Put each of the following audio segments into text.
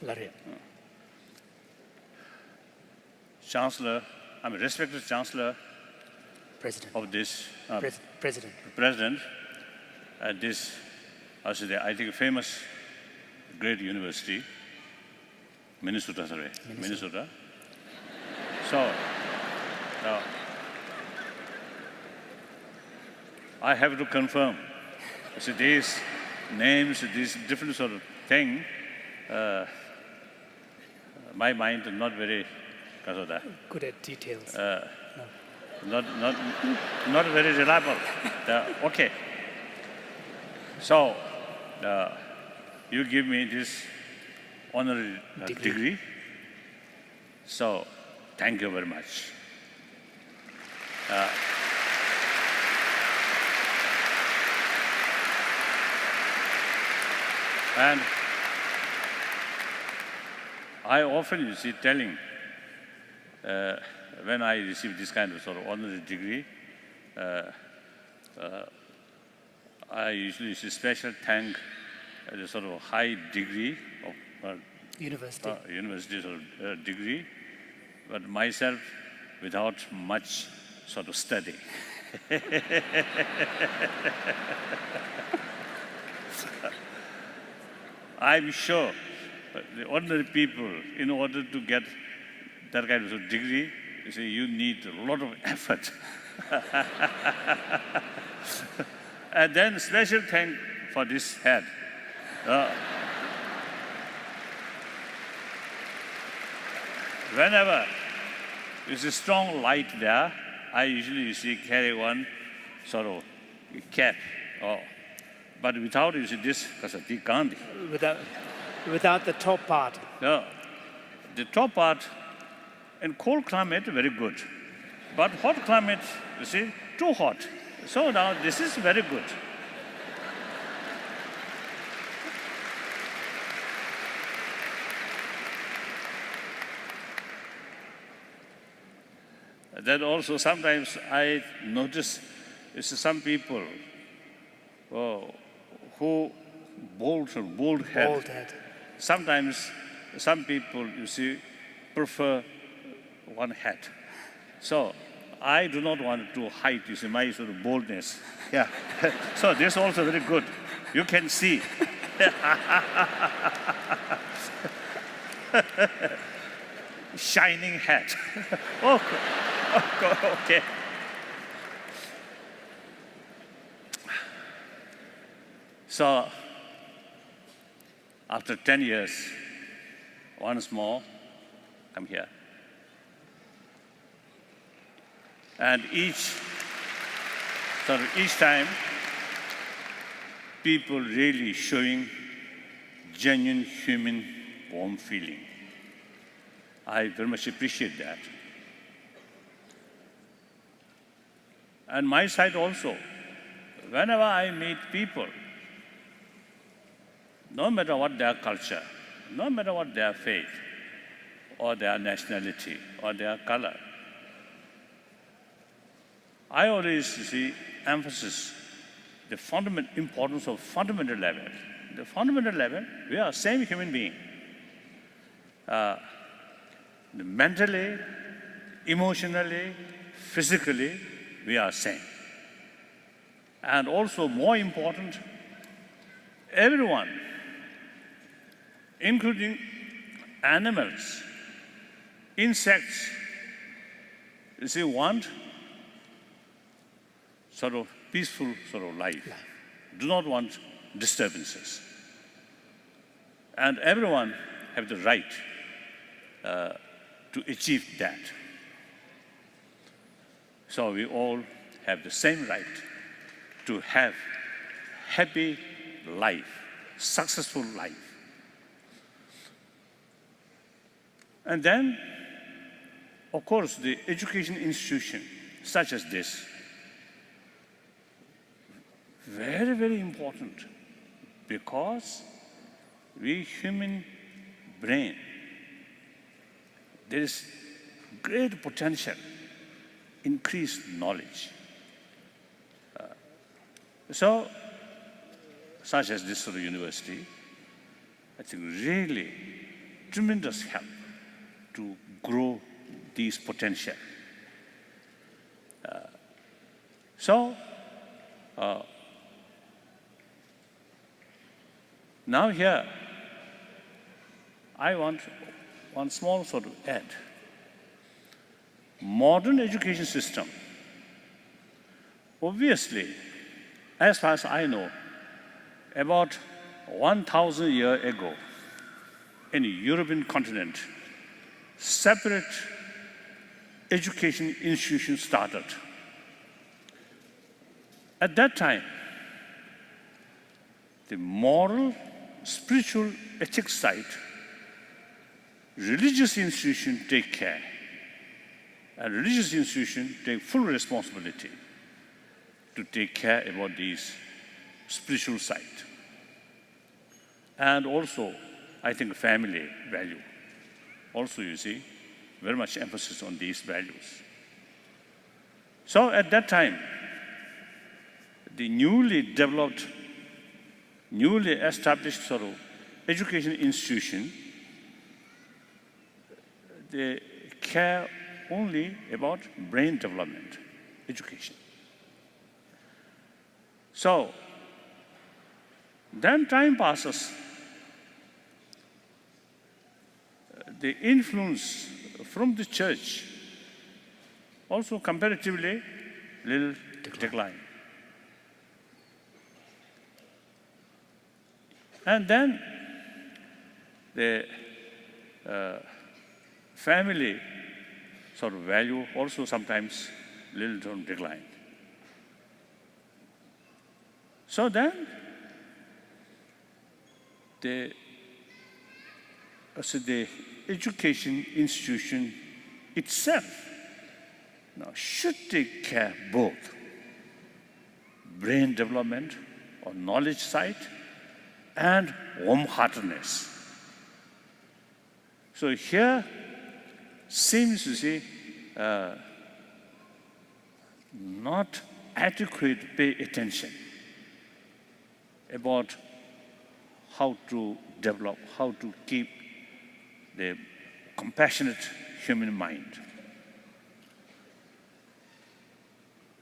Larry. Chancellor, respected Chancellor President. of this President. President at this, I think, famous great university, Minnesota. So, now, I have to confirm. See, these names, these different sort of thing, my mind is not very good at details. not very reliable. Okay. So, you give me this honorary degree. So, thank you very much. And I often, telling when I receive this kind of sort of honorary degree, I usually special thank the sort of high degree of university sort of degree, but myself without much sort of study. I'm sure the ordinary people, in order to get that kind of degree, you need a lot of effort. And then special thank for this head. Whenever there's a strong light there, I usually carry one sort of cap. But without this, Gandhi. Without the top part. No, the top part in cold climate very good, but hot climate, too hot. So now this is very good. Then also sometimes I notice some people who bald head. Sometimes some people, prefer one hat. So I do not want to hide, my sort of boldness. Yeah. So this is also very good. You can see. Shining hat. Okay. So after 10 years, once more, I'm here. And each time, people really showing genuine human warm feeling. I very much appreciate that. And my side also, whenever I meet people, no matter what their culture, no matter what their faith, or their nationality, or their color, I always emphasis the fundamental importance of fundamental level. The fundamental level, we are same human being. Mentally, emotionally, physically, we are same. And also more important, everyone, including animals, insects, want sort of peaceful sort of life. Do not want disturbances. And everyone have the right to achieve that. So we all have the same right to have happy life, successful life. And then, of course, the education institution such as this, very, very important, because we human brain, there is great potential, increased knowledge. So, such as this sort of university, I think, really tremendous help to grow these potential. So, now here, I want one small sort of add. Modern education system, obviously, as far as I know, about 1,000 years ago, in the European continent, separate education institutions started. At that time, the moral, spiritual, ethics side, religious institutions take care, and religious institutions take full responsibility to take care about these spiritual side. And also, I think family value. Also, you see, very much emphasis on these values. So at that time, the newly developed, newly established sort of education institution, they care only about brain development, education. So, then time passes, the influence from the church also comparatively little decline. And then the family sort of value also sometimes little decline. So then the education institution itself now should take care both brain development or knowledge side and warm-heartedness. So here seems to see not adequate pay attention about how to develop, how to keep the compassionate human mind.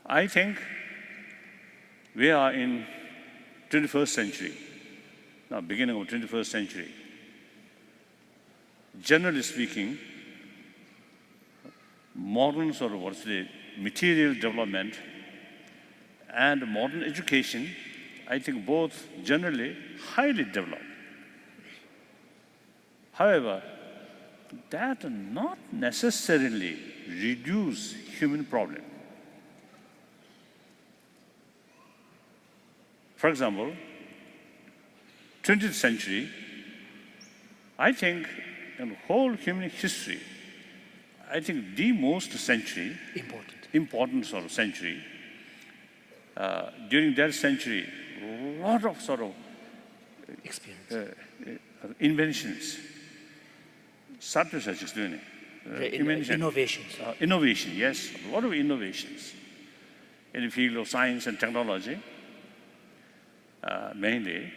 I think we are in 21st century, now beginning of 21st century. Generally speaking, modern sort of what's the material development and modern education, I think both generally highly developed. However, that not necessarily reduce human problem. For example, 20th century, I think in whole human history, I think the most century, important sort of century, during that century, a lot of sort of inventions, innovations. Innovation, yes, a lot of innovations in the field of science and technology, mainly.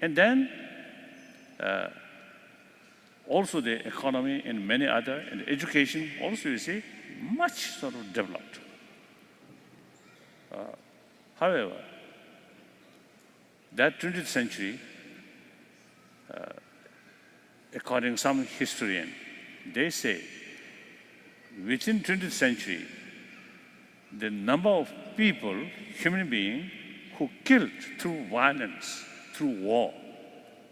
And then also the economy and many other, and education also, you see, much sort of developed. However, that 20th century, according to some historian, they say within 20th century, the number of people, human beings, who killed through violence, through war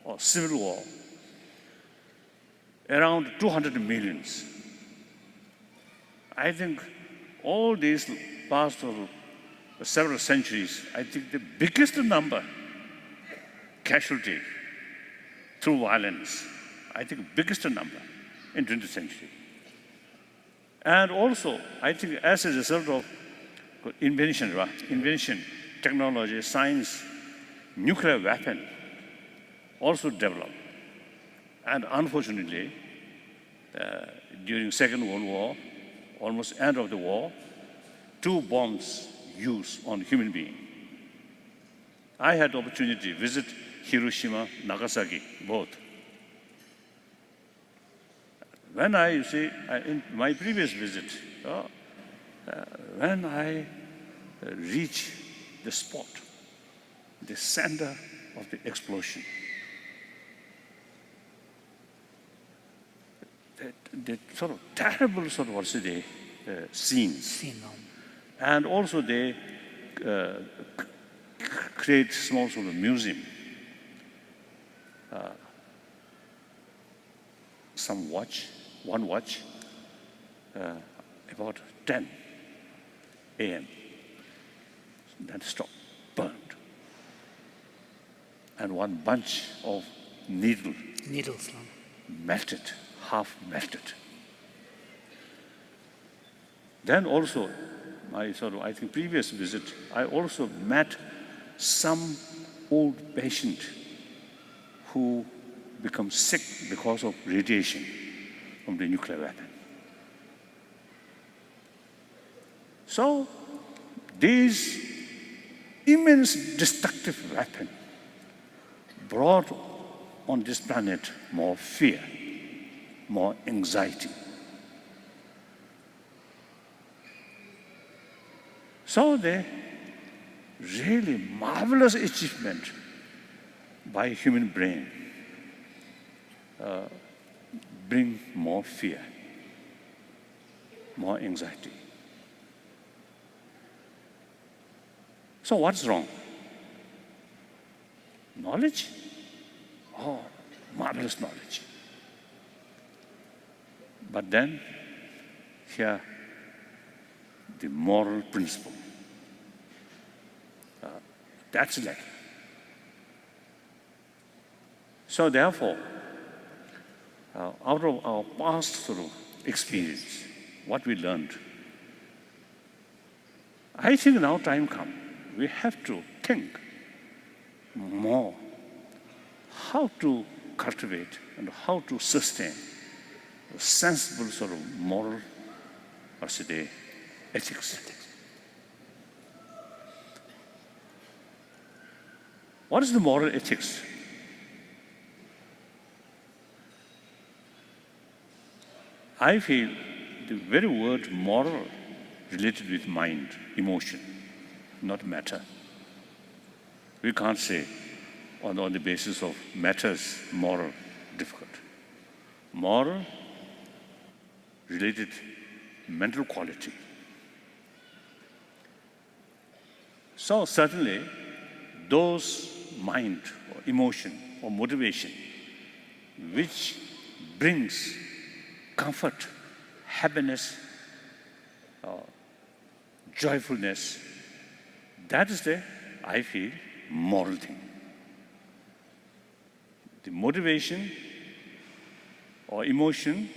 or civil war, around 200 millions. I think all these past several centuries, I think the biggest number casualty through violence, I think biggest number in 20th century. And also, I think as a result of invention, technology, science, nuclear weapon also developed. And unfortunately, during Second World War, almost end of the war, 2 bombs used on human being. I had the opportunity to visit Hiroshima, Nagasaki, both. when I, you see, in my previous visit, when I reach the spot, the center of the explosion, the sort of terrible sort of, what's the scenes. And also they create small sort of museum. One watch, about 10 a.m. Then stop, burned. And one bunch of needles, melted, half melted. Then also, I think previous visit, I also met some old patient who become sick because of radiation from the nuclear weapon. So these immense destructive weapon brought on this planet more fear, more anxiety. So the really marvelous achievement by human brain bring more fear, more anxiety. So what's wrong? Knowledge? Oh, marvelous knowledge. But then, here, the moral principle. That's lacking. So therefore, out of our past sort of experience, what we learned, I think now time comes, we have to think more how to cultivate and how to sustain a sensible sort of moral, ethics. What is the moral ethics? I feel the very word moral related with mind, emotion, not matter. We can't say on the basis of matters, moral, difficult. Moral related mental quality. So certainly those mind or emotion or motivation which brings comfort, happiness, joyfulness, that is I feel, moral thing. The motivation or emotion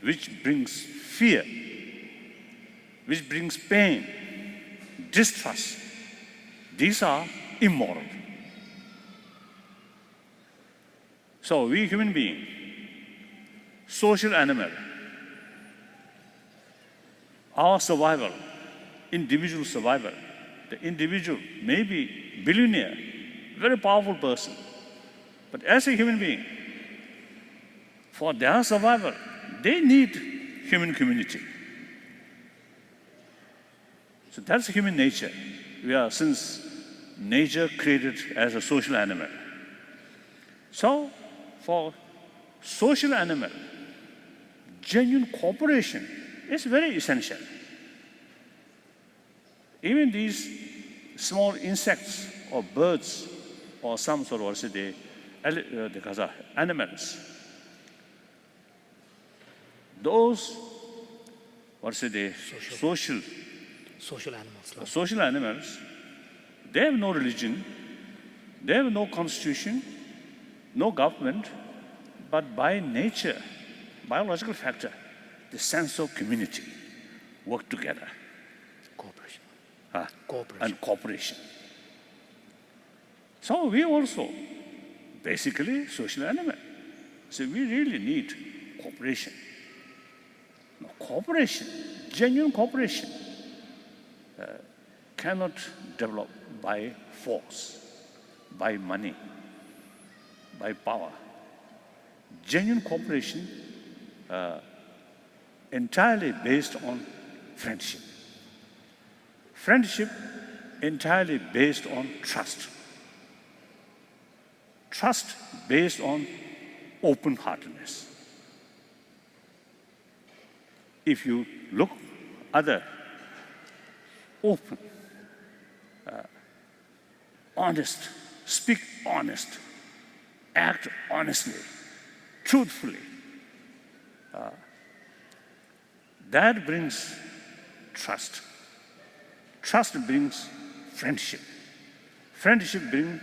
which brings fear, which brings pain, distrust, these are immoral. So we human beings, social animal, our survival, individual survival, the individual may be billionaire, very powerful person, but as a human being, for their survival, they need human community. So that's human nature. We are, since nature created as a social animal. So for social animal, genuine cooperation is very essential. Even these small insects or birds or some sort of animals, those social animals, they have no religion, they have no constitution, no government, but by nature, biological factor, the sense of community, work together. And cooperation. So we also basically social animal. So we really need cooperation. Now, cooperation, genuine cooperation, cannot develop by force, by money, by power. Genuine cooperation entirely based on friendship. Friendship entirely based on trust. Trust based on open-heartedness. If you look other, open, honest, speak honest, act honestly, truthfully, that brings trust. Trust brings friendship. Friendship brings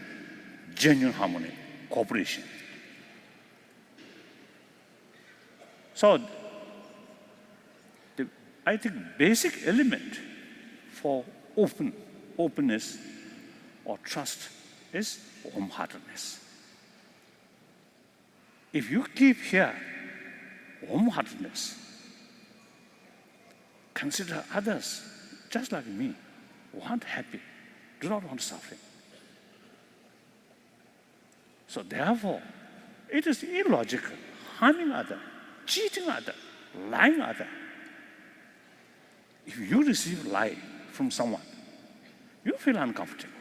genuine harmony, cooperation. So, I think basic element for openness or trust is warm-heartedness. If you keep here warm-heartedness, consider others just like me, want happy, do not want suffering. So therefore, it is illogical, harming other, cheating other, lying other. If you receive lie from someone, you feel uncomfortable.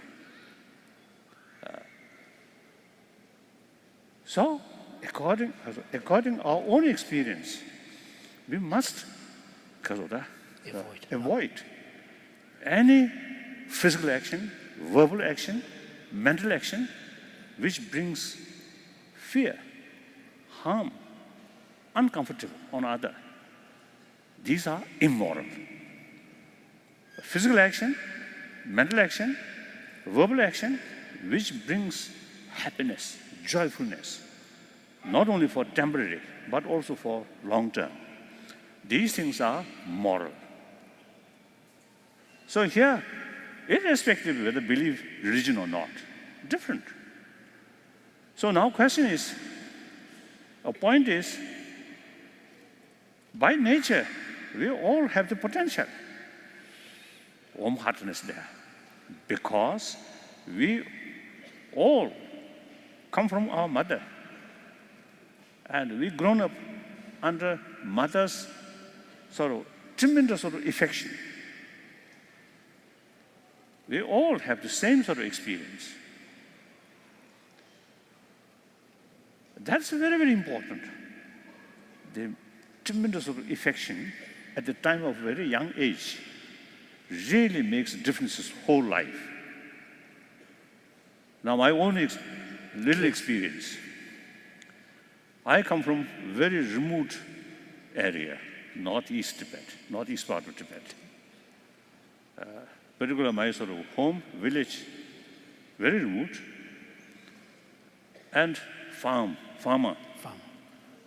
So, according our own experience, we must avoid any physical action, verbal action, mental action, which brings fear, harm, uncomfortable on other. These are immoral. Physical action, mental action, verbal action, which brings happiness, joyfulness, not only for temporary, but also for long term. These things are moral. So here, irrespective of whether believe religion or not, different. So now question is, a point is, by nature, we all have the potential. Warm-heartedness there. Because we all come from our mother. And we grown up under mother's tremendous affection. We all have the same sort of experience. That's very, very important. The tremendous affection at the time of very young age really makes differences whole life. Now, my own little experience. I come from very remote area, northeast Tibet, northeast part of Tibet. Particularly my home, village, very remote, and farmer.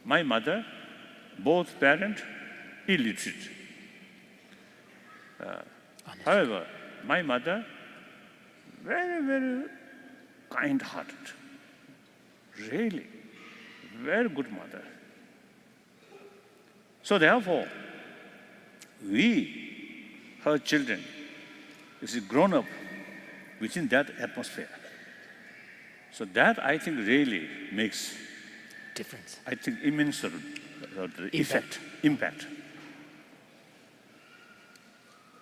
My mother, both parent, illiterate. However, my mother, very, very kind-hearted, really, very good mother. So therefore, we, her children, is grown up within that atmosphere. So that, I think, really makes difference. I think immense impact.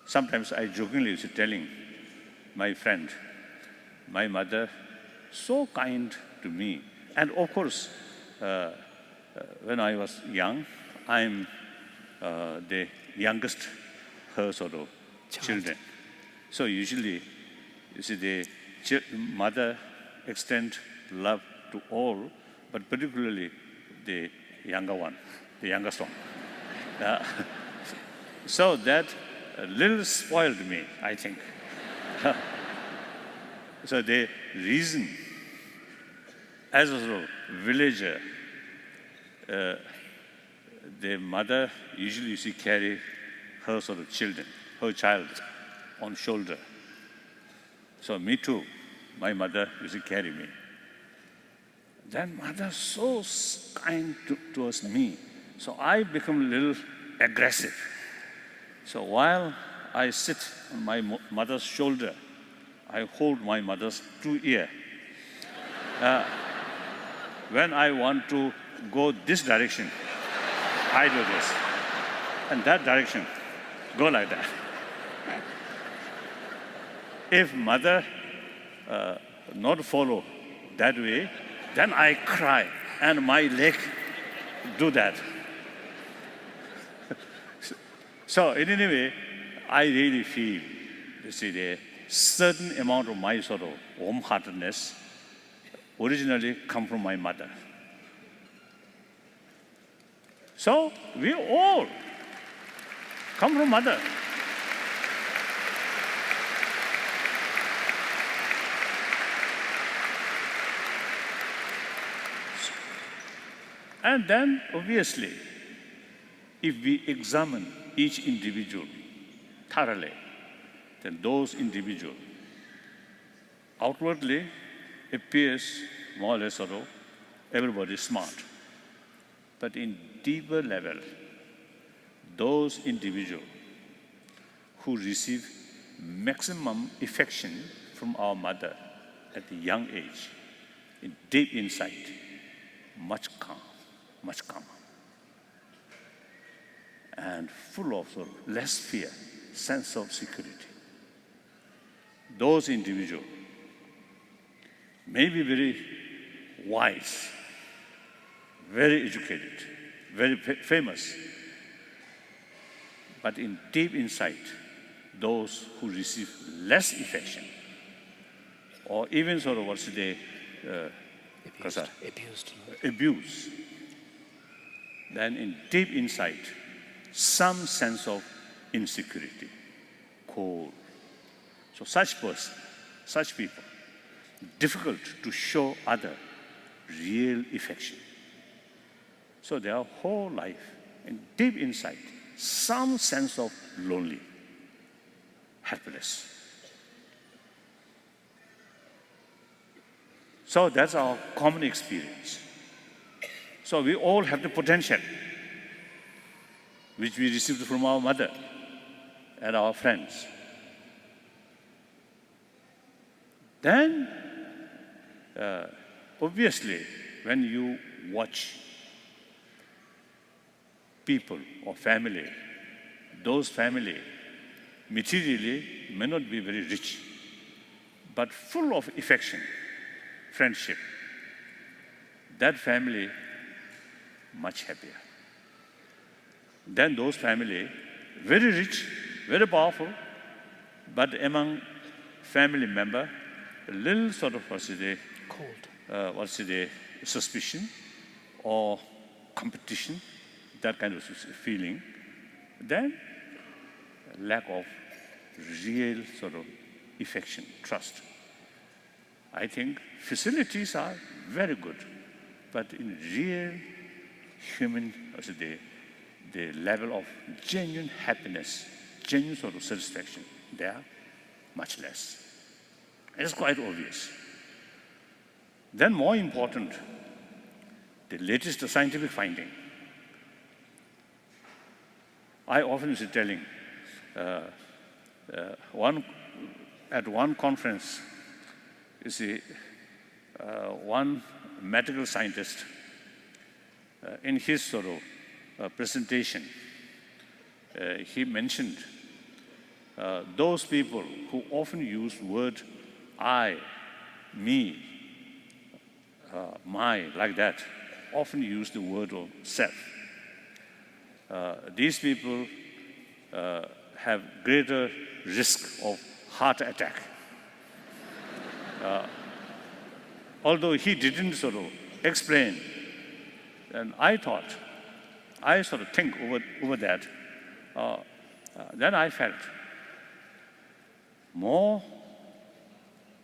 Sometimes I jokingly was telling my friend, my mother, so kind to me. And of course, when I was young, I'm the youngest her children. So usually, you see, the mother extend love to all, but particularly the younger one, the youngest one. So that little spoiled me, I think. So the reason, as a villager, the mother usually carry her children, her child on shoulder. So me too, my mother used to carry me. Then mother so kind towards me. So I become a little aggressive. So while I sit on my mother's shoulder, I hold my mother's 2 ear. When I want to go this direction, I do this. and that direction, go like that. If mother not follow that way, then I cry and my leg do that. So in any way, I really feel, you see, a certain amount of my sort of warm-heartedness originally come from my mother. So we all come from mother. And then, obviously, if we examine each individual thoroughly, then those individuals outwardly appears more or less sort of everybody is smart. But in deeper level, those individuals who receive maximum affection from our mother at a young age, in deep insight, much calm, much calmer, and full of sort of less fear, sense of security. Those individuals may be very wise, very educated, very famous, but in deep insight, those who receive less affection, or even sort of what's the abuse, then in deep insight, some sense of insecurity, cold. So such person, such people, difficult to show other real affection. So their whole life, in deep insight, some sense of lonely, helpless. So that's our common experience. So we all have the potential which we received from our mother and our friends. Then, obviously, when you watch people or family, those family materially may not be very rich, but full of affection, friendship, that family much happier. Then those family, very rich, very powerful, but among family member, a little sort of cold, suspicion or competition, that kind of feeling, then lack of real sort of affection, trust. I think facilities are very good, but in real human, the level of genuine happiness, genuine sort of satisfaction, they are much less. It's quite obvious. Then more important, the latest scientific finding. I often was telling at one conference, you see, one medical scientist in his sort of presentation, he mentioned those people who often use word I, me, my, like that, often use the word of self. These people have greater risk of heart attack. Although he didn't sort of explain, and I sort of think over that, then I felt more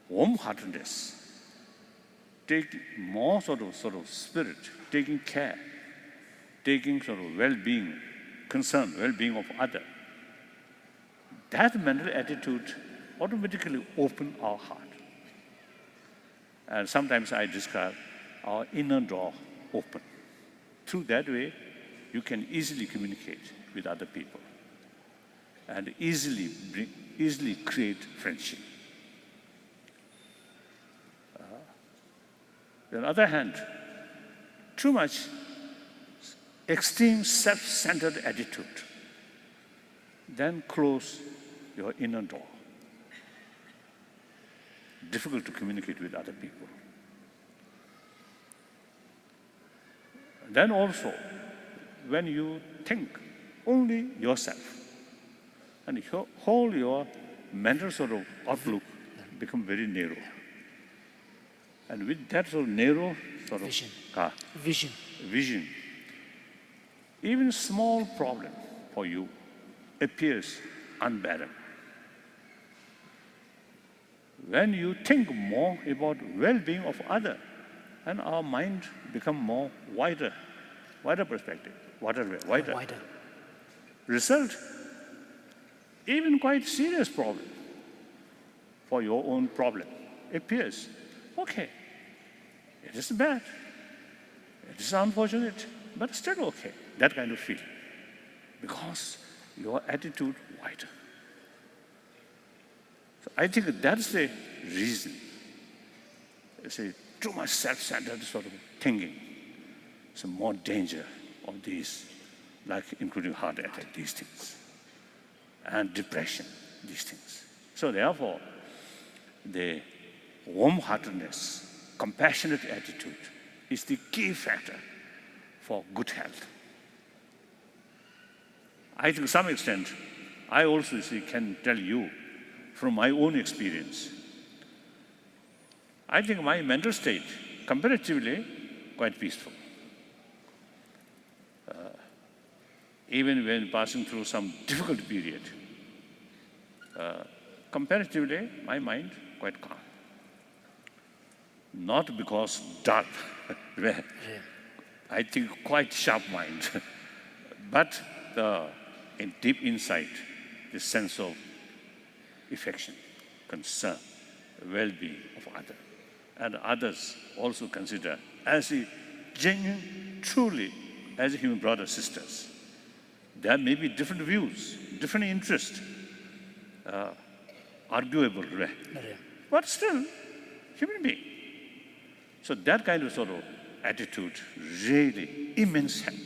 warm-heartedness, take more sort of spirit, taking care, taking sort of well-being, concern, well-being of other. That mental attitude automatically open our heart. And sometimes I describe our inner door open. Through that way, you can easily communicate with other people and easily create friendship. On the other hand, too much extreme self-centered attitude, then close your inner door. Difficult to communicate with other people. Then also, when you think only yourself, and whole your mental sort of outlook become very narrow. And with that sort of narrow sort of vision, even small problem for you appears unbearable. When you think more about well-being of others, and our mind become more wider perspective, wider. Result, even quite serious problem for your own problem appears. Okay, it is bad, it is unfortunate, but still okay. That kind of feeling, because your attitude wider. So I think that's the reason. It's too much self-centered sort of thinking. So more danger of these, like including heart attack, these things, and depression, these things. So therefore, the warm-heartedness, compassionate attitude is the key factor for good health. I think to some extent, I also can tell you from my own experience, I think my mental state, comparatively, quite peaceful. Even when passing through some difficult period, comparatively, my mind quite calm. Not because dull, I think quite sharp mind, but in deep inside, the sense of affection, concern, well-being of others. And others also consider as a genuine, truly, as human brothers, sisters. There may be different views, different interests, arguable, but still human being. So that kind of sort of attitude really immense help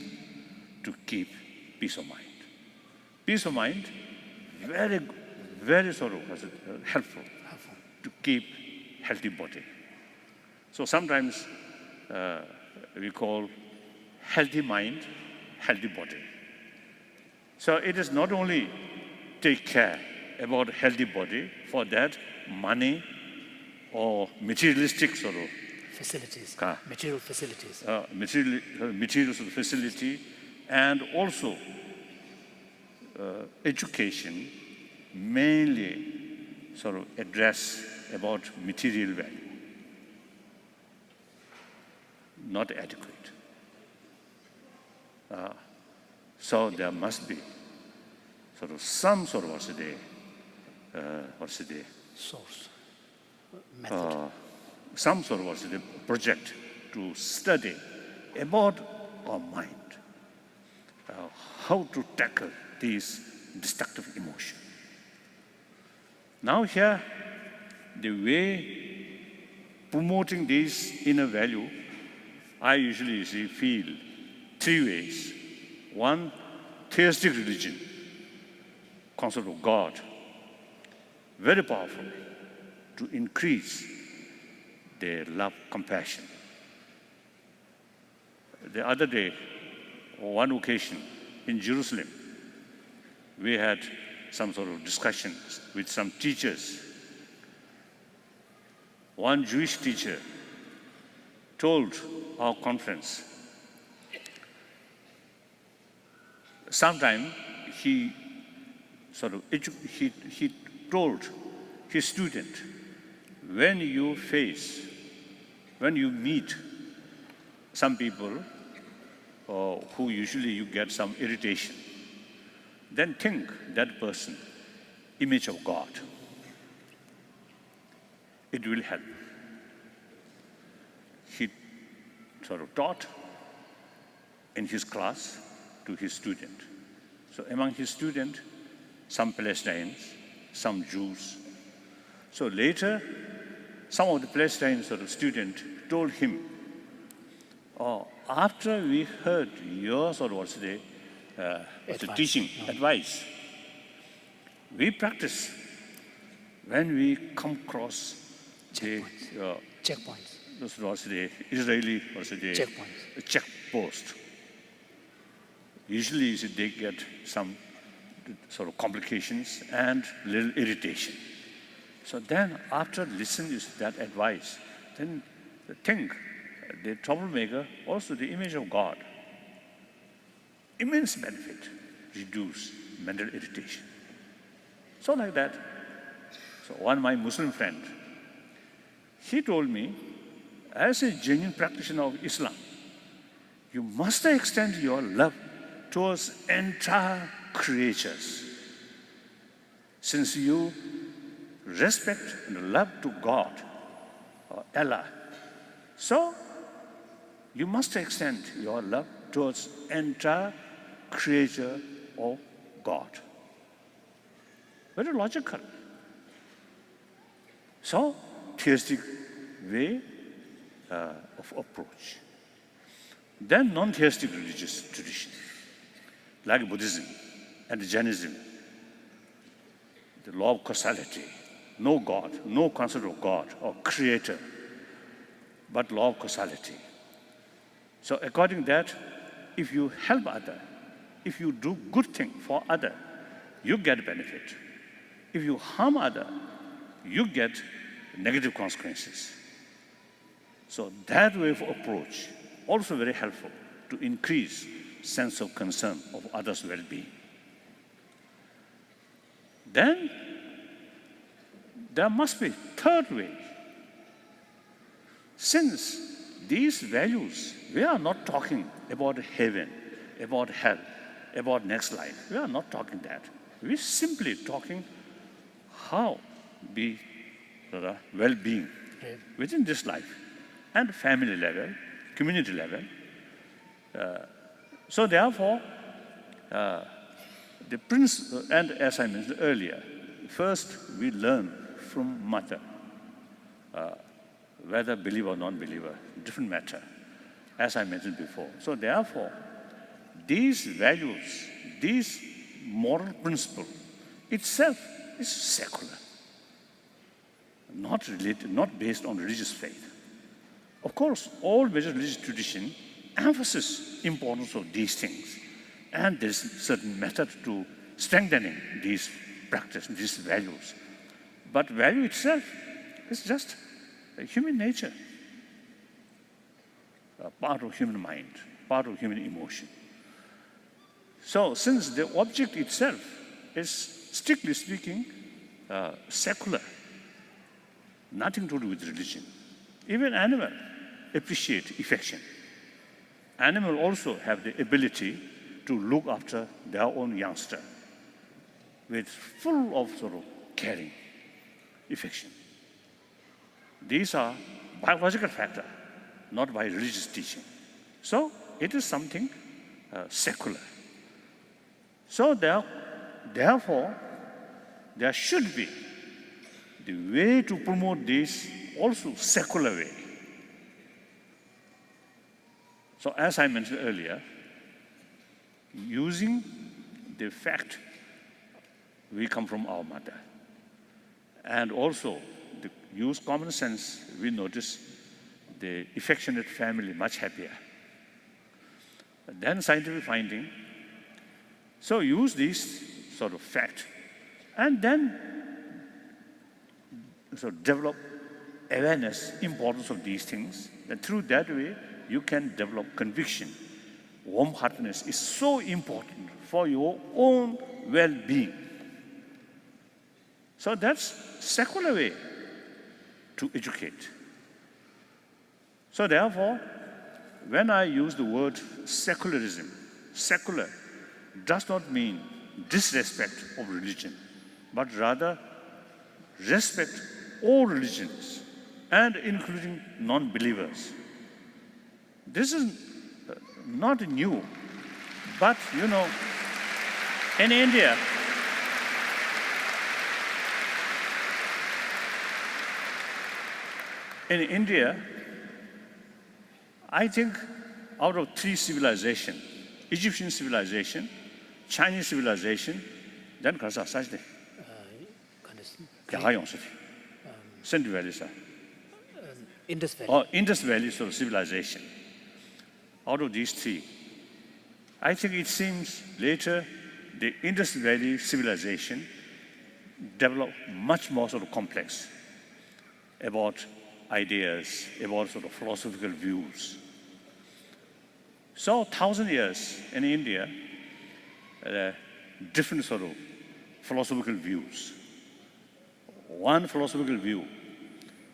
to keep peace of mind. Peace of mind, very, very sort of helpful to keep healthy body. So sometimes we call healthy mind, healthy body. So it is not only take care about healthy body, for that money or materialistic sort of facilities, material facilities. Material facility, and also education mainly sort of address about material value, not adequate. So there must be sort of some sort of source, method. Some sort of project to study about our mind, how to tackle these destructive emotions. Now here, the way promoting this inner value, I usually feel three ways. One, theistic religion, concept of God, very powerful to increase their love, compassion. The other day, on one occasion in Jerusalem, we had some sort of discussions with some teachers. One Jewish teacher told our conference, sometime he told his student, when you meet some people who usually you get some irritation, then think that person, image of God. It will help. He sort of taught in his class to his student. So among his students, some Palestinians, some Jews. So later, some of the Palestinian sort of students told him, after we heard your sort of teaching, advice, we practice when we come across the, Checkpoints. what's the Israeli Checkpoints. checkpost. Usually they get some sort of complications and little irritation. So then after listening to that advice, then think the troublemaker, also the image of God. Immense benefit, reduce mental irritation. So like that. So one my Muslim friend, he told me, as a genuine practitioner of Islam, you must extend your love towards entire creatures. Since you respect and love to God or Allah, so you must extend your love towards entire creature of God. Very logical. So, theistic way of approach. Then non-theistic religious tradition, like Buddhism and Jainism, the law of causality, no God, no concept of God or creator, but law of causality. So according to that, if you help other, if you do good thing for other, you get benefit. If you harm other, you get negative consequences. So that way of approach also very helpful to increase sense of concern of others' well-being. Then there must be third way. Since these values, we are not talking about heaven, about hell, about next life. We are not talking that. We're simply talking how be well-being within this life and family level, community level. So therefore, the principle, and as I mentioned earlier, first we learn from mother, whether believer or non-believer, different matter, as I mentioned before. So therefore, these values, these moral principle itself is secular, not related, not based on religious faith. Of course, all major religious tradition emphasize importance of these things, and there is certain method to strengthening these practice, these values. But value itself is just human nature, part of human mind, part of human emotion. So since the object itself is, strictly speaking, secular, nothing to do with religion. Even animal appreciate affection. Animal also have the ability to look after their own youngster with full of sort of caring, affection. These are biological factor, not by religious teaching. So it is something secular. So therefore, there should be the way to promote this also secular way. So as I mentioned earlier, using the fact we come from our mother, and also use common sense, we notice the affectionate family much happier. Then scientific finding, so use this sort of fact, and then so develop awareness, importance of these things, and through that way, you can develop conviction. Warm-heartedness is so important for your own well-being. So that's secular way to educate. So therefore, when I use the word secularism, secular does not mean disrespect of religion, but rather respect all religions, and including non-believers. This is not new, but in India, I think out of 3 civilizations, Egyptian civilization, Chinese civilization, then Khalsa Sajde. 야가용서디. Sindh Valley, sir. Indus Valley. Or Indus Valley sort of civilization. Out of these three, I think it seems later the Indus Valley civilization developed much more sort of complex about ideas, about sort of philosophical views. So 1,000 years in India, different sort of philosophical views. One philosophical view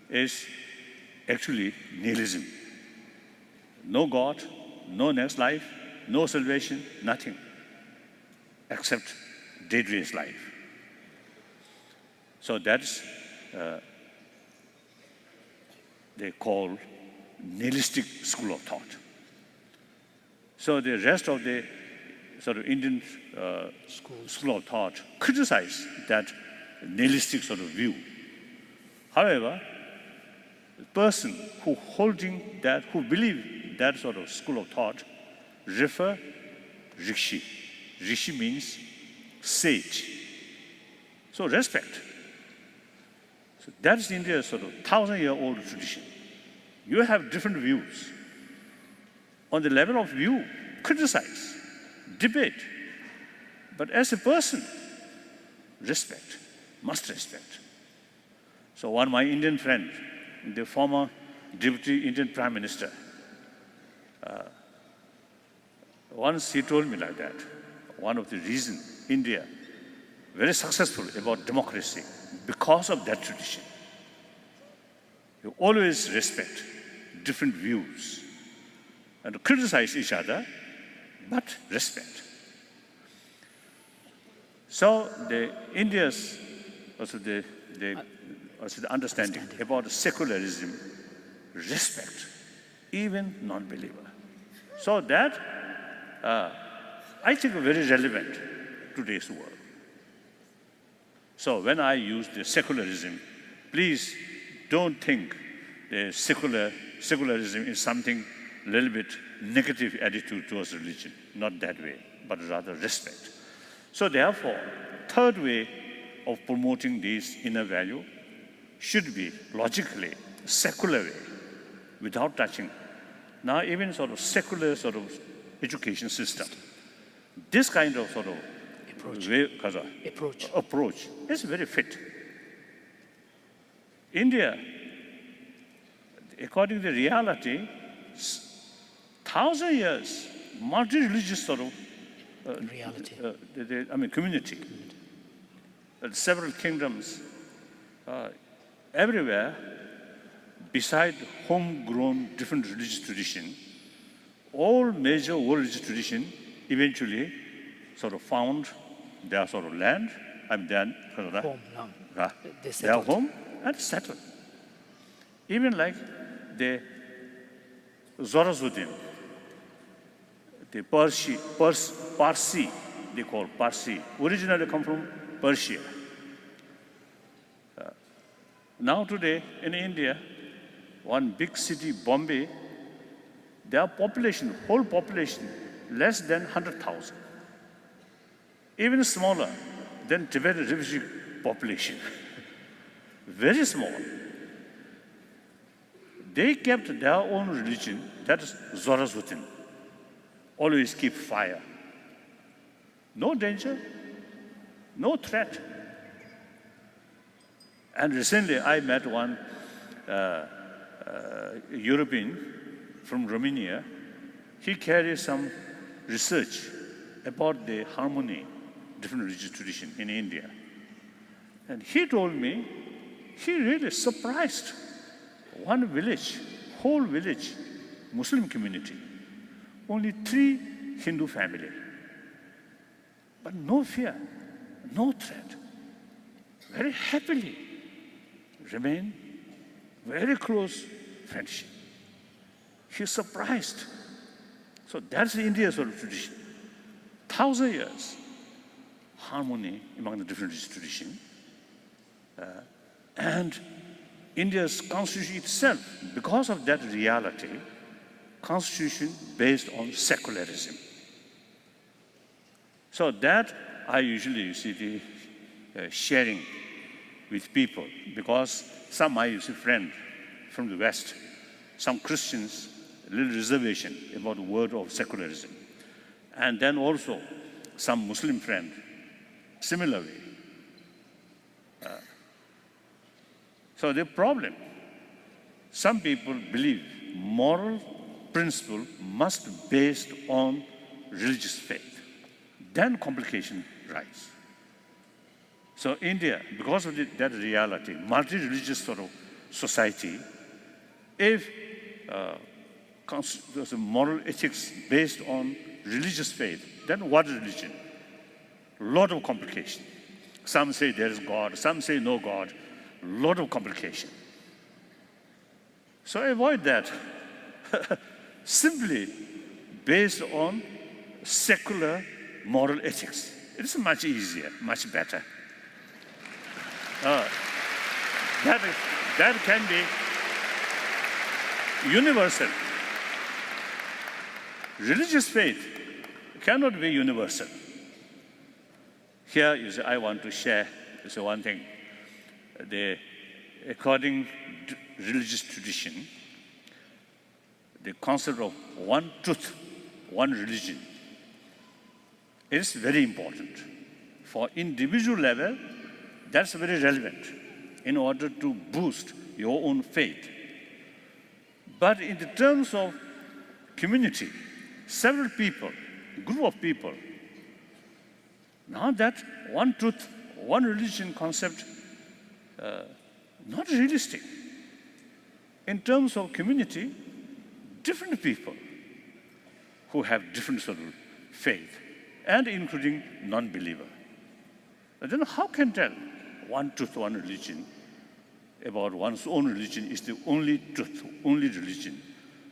is actually nihilism. No God, no next life, no salvation, nothing except Daedalus life. So that's they call nihilistic school of thought. So the rest of the sort of Indian school of thought criticize that nihilistic sort of view. However, the person who holding that, who believe that sort of school of thought, refer Rishi. Rishi means sage. So respect. So that's India's sort of 1,000-year-old tradition. You have different views. On the level of view, criticize, debate. But as a person, respect, must respect. So one of my Indian friend, the former Deputy Indian Prime Minister, once he told me like that, one of the reasons India very successful about democracy because of that tradition. You always respect different views and criticize each other, but respect. So the India's also the understanding about secularism, respect even non-believer. So that I think very relevant to today's world. So when I use the secularism, please don't think the secularism is something a little bit negative attitude towards religion. Not that way, but rather respect. So therefore, third way of promoting this inner value should be logically, secular way, without touching. Now even sort of secular sort of education system, this kind of sort of approach is very fit. India, according to the reality, 1,000 years, multi-religious sort of reality. Community. Several kingdoms, everywhere, beside homegrown different religious tradition, all major world religious tradition eventually sort of found their sort of land, their home and settled. Even like the Zoroastrian, the Parsi, they call Parsi, originally come from Persia. Now today in India, one big city, Bombay, their population, whole population, less than 100,000. Even smaller than Tibetan refugee population. Very small. They kept their own religion, that is Zoroastrian. Always keep fire. No danger, no threat. And recently I met one European from Romania. He carries some research about the harmony, different religious tradition in India. And he told me, he really surprised. One village, whole village, Muslim community, only 3 Hindu family. But no fear, no threat. Very happily remain very close friendship. He's surprised. So that's India's sort of tradition. 1,000 years, harmony among the different religious traditions. And India's constitution itself, because of that reality, constitution based on secularism. So that I usually see the sharing with people because some I used to friend from the West, some Christians, a little reservation about the word of secularism. And then also some Muslim friend, similarly. So the problem, some people believe moral principle must be based on religious faith. Then complication rise. So India, because of that reality, multi-religious sort of society, if there's a moral ethics based on religious faith, then what is religion? A lot of complication. Some say there is God, some say no God, a lot of complication. So avoid that. Simply based on secular moral ethics. It is much easier, much better. That can be universal. Religious faith cannot be universal. Here, I want to share one thing. According to religious tradition, the concept of one truth, one religion is very important. For individual level, that's very relevant in order to boost your own faith. But in the terms of community, several people, group of people, now that one truth, one religion concept, not realistic. In terms of community, different people who have different sort of faith, and including non-believer. Then how can tell one truth, one religion about one's own religion is the only truth, only religion?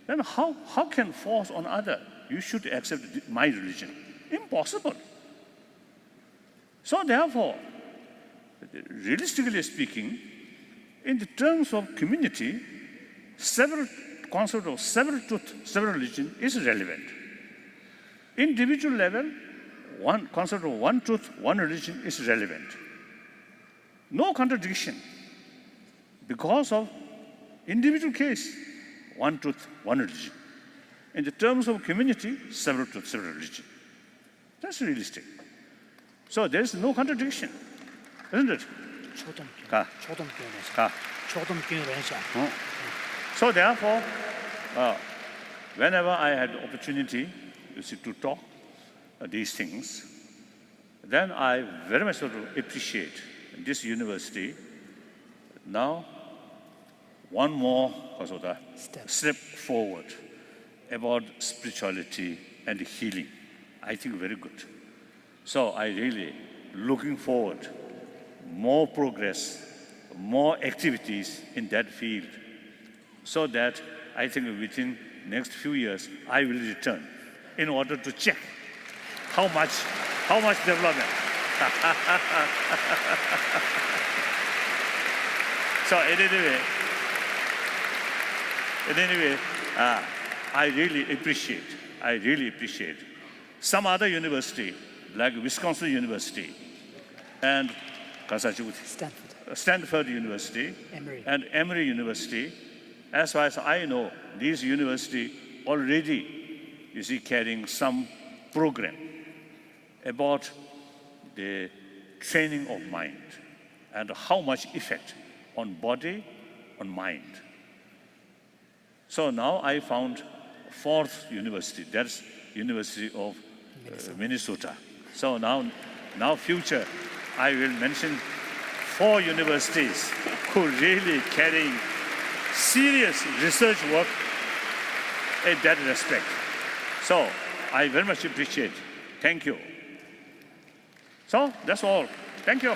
Then how can force on other, you should accept my religion? Impossible. So therefore, realistically speaking, in the terms of community, several concept of several truth, several religion is relevant. Individual level, one concept of one truth, one religion is relevant. No contradiction. Because of individual case, one truth, one religion. In the terms of community, several truth, several religion. That's realistic. So there is no contradiction, isn't it? So therefore, whenever I had the opportunity to talk these things, then I very much sort of appreciate this university. Now, one more step forward about spirituality and healing. I think very good. So I really looking forward more progress, more activities in that field, so that I think within next few years I will return in order to check how much development. So anyway, I really appreciate some other university like Wisconsin University and Stanford University and Emory University. As far as I know, these universities already, carrying some program about the training of mind and how much effect on body, on mind. So now I found fourth university, that's University of Minnesota. So now future, I will mention 4 universities who really carrying serious research work in that respect. So I very much appreciate. Thank you. So that's all. Thank you.